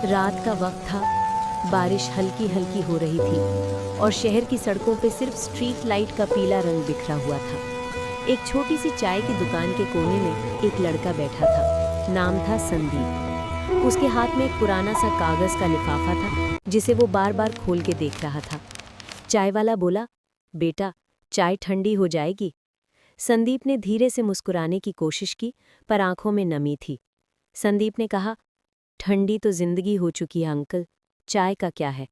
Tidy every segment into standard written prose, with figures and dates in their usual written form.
रात का वक्त था। बारिश हल्की हल्की हो रही थी और शहर की सड़कों पे सिर्फ स्ट्रीट लाइट का पीला रंग बिखरा हुआ था। एक छोटी सी चाय की दुकान के कोने में एक लड़का बैठा था। नाम था संदीप। उसके हाथ में एक पुराना सा कागज का लिफाफा था जिसे वो बार बार खोल के देख रहा था। चाय वाला बोला, बेटा, चाय ठंडी हो जाएगी। संदीप ने धीरे से मुस्कुराने की कोशिश की, पर आंखों में नमी थी। संदीप ने कहा, ठंडी तो जिंदगी हो चुकी है अंकल, चाय का क्या है।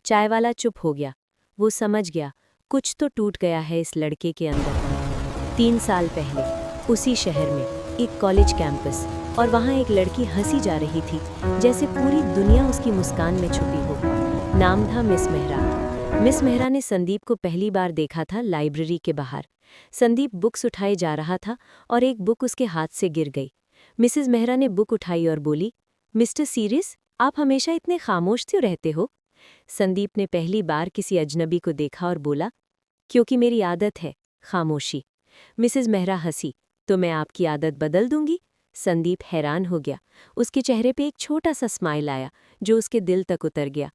चाय वाला चुप हो गया। वो समझ गया कुछ तो टूट गया है इस लड़के के अंदर। 3 साल पहले उसी शहर में एक कॉलेज कैंपस, और वहाँ एक लड़की हंसी जा रही थी जैसे पूरी दुनिया उसकी मुस्कान में छुपी हो। नाम था मिस मेहरा। मिस मेहरा ने संदीप को पहली बार देखा था लाइब्रेरी के बाहर। संदीप बुक्स उठाए जा रहा था और एक बुक उसके हाथ से गिर गई। मिसेस मेहरा ने बुक उठाई और बोली, मिस्टर सीरियस, आप हमेशा इतने खामोश क्यों रहते हो। संदीप ने पहली बार किसी अजनबी को देखा और बोला, क्योंकि मेरी आदत है खामोशी। मिसेस मेहरा हंसी, तो मैं आपकी आदत बदल दूंगी। संदीप हैरान हो गया। उसके चेहरे पे एक छोटा सा स्माइल आया जो उसके दिल तक उतर गया।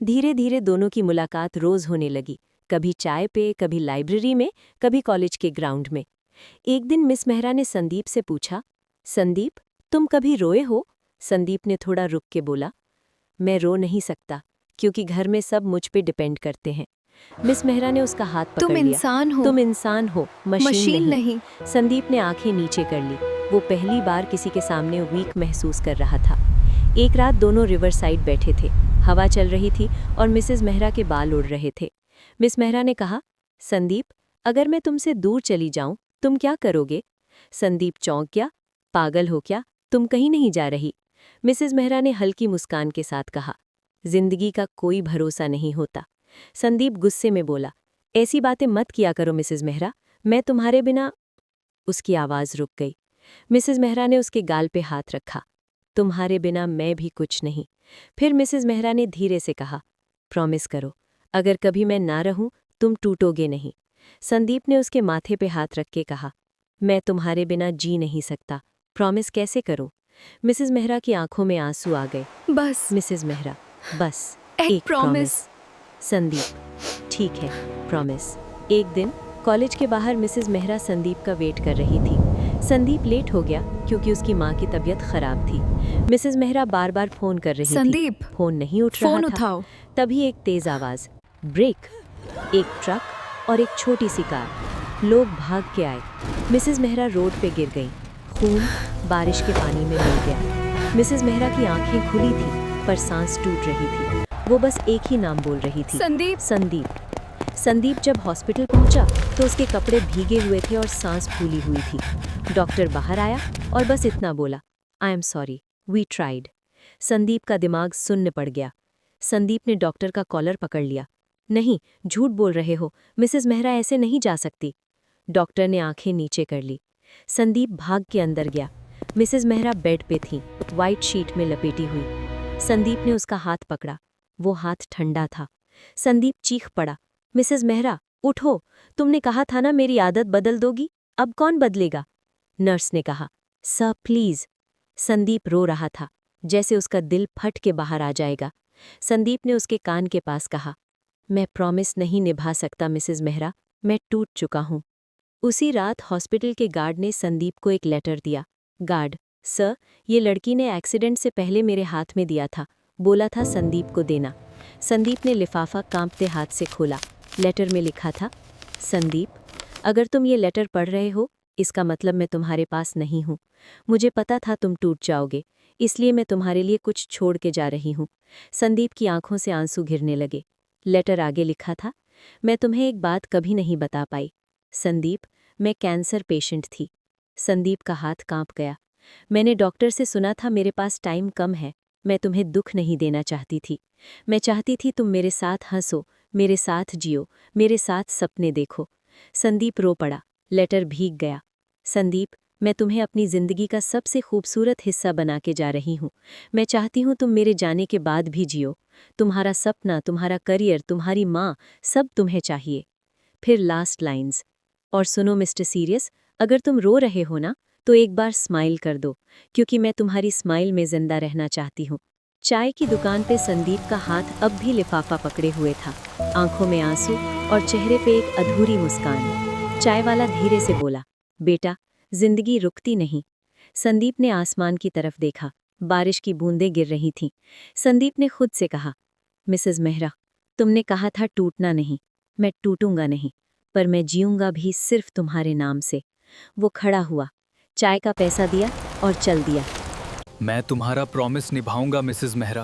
धीरे धीरे दोनों की मुलाकात रोज होने लगी, कभी चाय पे, कभी लाइब्रेरी में, कभी कॉलेज के ग्राउंड में। एक दिन मिस मेहरा ने संदीप से पूछा, संदीप, तुम कभी रोए हो। संदीप ने थोड़ा रुक के बोला, मैं रो नहीं सकता क्योंकि घर में सब मुझ पे डिपेंड करते हैं। मिस मेहरा ने उसका हाथ पकड़ तुम लिया। इंसान हो, तुम इंसान हो, मशीन नहीं। संदीप ने आंखें नीचे कर ली। वो पहली बार किसी के सामने वीक महसूस कर रहा था। एक रात दोनों रिवर साइड बैठे थे। हवा चल रही थी और मिसेस मेहरा के बाल उड़ रहे थे। मिस मेहरा ने कहा, संदीप, अगर मैं तुमसे दूर चली जाऊं तुम क्या करोगे। संदीप चौंक गया। पागल हो क्या, तुम कहीं नहीं जा रही। मिसेस मेहरा ने हल्की मुस्कान के साथ कहा, जिंदगी का कोई भरोसा नहीं होता। संदीप गुस्से में बोला, ऐसी बातें मत किया करो मिसेस मेहरा, मैं तुम्हारे बिना। उसकी आवाज़ रुक गई। मिसेस मेहरा ने उसके गाल पे हाथ रखा, तुम्हारे बिना मैं भी कुछ नहीं। फिर मिसेस मेहरा ने धीरे से कहा, प्रॉमिस करो, अगर कभी मैं ना रहूं तुम टूटोगे नहीं। संदीप ने उसके माथे पे हाथ रख के कहा, मैं तुम्हारे बिना जी नहीं सकता, प्रॉमिस कैसे करूं। मिसेस मेहरा की आंखों में आंसू आ गए। बस मिसेस मेहरा, बस एक प्रॉमिस। प्रॉमिस। संदीप, ठीक है, प्रॉमिस। एक दिन कॉलेज के बाहर मिसेस मेहरा संदीप का वेट कर रही थी। संदीप लेट हो गया क्योंकि उसकी माँ की तबीयत खराब थी। मिसेस मेहरा बार बार फोन कर रही थी। संदीप, फोन नहीं उठ रहा फोन था। उठाओ। तभी एक तेज आवाज, ब्रेक। एक ट्रक और एक छोटी सी कार। लोग भाग के आए। मिसेस मेहरा रोड पे गिर गई। खून बारिश के पानी में मिल गया। मिसेस मेहरा की आंखें खुली थी पर सांस टूट रही थी। वो बस एक ही नाम बोल रही थी, संदीप। संदीप। संदीप जब हॉस्पिटल पहुंचा तो उसके कपड़े भीगे हुए थे और सांस फूली हुई थी। डॉक्टर बाहर आया और बस इतना बोला, I am sorry, we tried. Sandeep का दिमाग सुन्न पड़ गया। संदीप ने डॉक्टर का कॉलर पकड़ लिया। नहीं, झूठ बोल रहे हो, मिसेस मेहरा ऐसे नहीं जा सकती। डॉक्टर ने आंखें नीचे कर ली। संदीप भाग के अंदर गया। मिसेस मेहरा बेड पे थी, वाइट शीट में लपेटी हुई। संदीप ने उसका हाथ पकड़ा। वो हाथ ठंडा था। संदीप चीख पड़ा, मिसेस मेहरा, उठो, तुमने कहा था ना मेरी आदत बदल दोगी, अब कौन बदलेगा। नर्स ने कहा, सर प्लीज। संदीप रो रहा था, जैसे उसका दिल फट के बाहर आ जाएगा। संदीप ने उसके कान के पास कहा, मैं प्रॉमिस नहीं निभा सकता मिसेस मेहरा, मैं टूट चुका हूं। उसी रात हॉस्पिटल के गार्ड ने संदीप को एक लेटर दिया। गार्ड, सर, ये लड़की ने एक्सीडेंट से पहले मेरे हाथ में दिया था, बोला था संदीप को देना। संदीप ने लिफाफा कांपते हाथ से खोला। लेटर में लिखा था, संदीप, अगर तुम ये लेटर पढ़ रहे हो इसका मतलब मैं तुम्हारे पास नहीं हूँ। मुझे पता था तुम टूट जाओगे, इसलिए मैं तुम्हारे लिए कुछ छोड़ के जा रही हूँ। संदीप की आंखों से आंसू गिरने लगे। लेटर आगे लिखा था, मैं तुम्हें एक बात कभी नहीं बता पाई। संदीप, मैं कैंसर पेशेंट थी। संदीप का हाथ कांप गया। मैंने डॉक्टर से सुना था मेरे पास टाइम कम है। मैं तुम्हें दुख नहीं देना चाहती थी। मैं चाहती थी तुम मेरे साथ हंसो, मेरे साथ जियो, मेरे साथ सपने देखो। संदीप रो पड़ा। लेटर भीग गया। संदीप, मैं तुम्हें अपनी जिंदगी का सबसे खूबसूरत हिस्सा बना के जा रही हूँ। मैं चाहती हूँ तुम मेरे जाने के बाद भी जियो। तुम्हारा सपना, तुम्हारा करियर, तुम्हारी माँ, सब तुम्हें चाहिए। फिर लास्ट लाइन्स, और सुनो मिस्टर सीरियस, अगर तुम रो रहे हो ना तो एक बार स्माइल कर दो, क्योंकि मैं तुम्हारी स्माइल में जिंदा रहना चाहती हूँ। चाय की दुकान पे संदीप का हाथ अब भी लिफाफा पकड़े हुए था, आंखों में आंसू और चेहरे पे एक अधूरी मुस्कान। चाय वाला धीरे से बोला, बेटा, जिंदगी रुकती नहीं। संदीप ने आसमान की तरफ देखा, बारिश की बूंदें गिर रही थीं। संदीप ने खुद से कहा, मिसेस मेहरा, तुमने कहा था टूटना नहीं। मैं टूटूंगा नहीं, पर मैं जीऊंगा भी सिर्फ तुम्हारे नाम से। वो खड़ा हुआ, चाय का पैसा दिया और चल दिया। मैं तुम्हारा प्रॉमिस निभाऊंगा मिसेस मेहरा।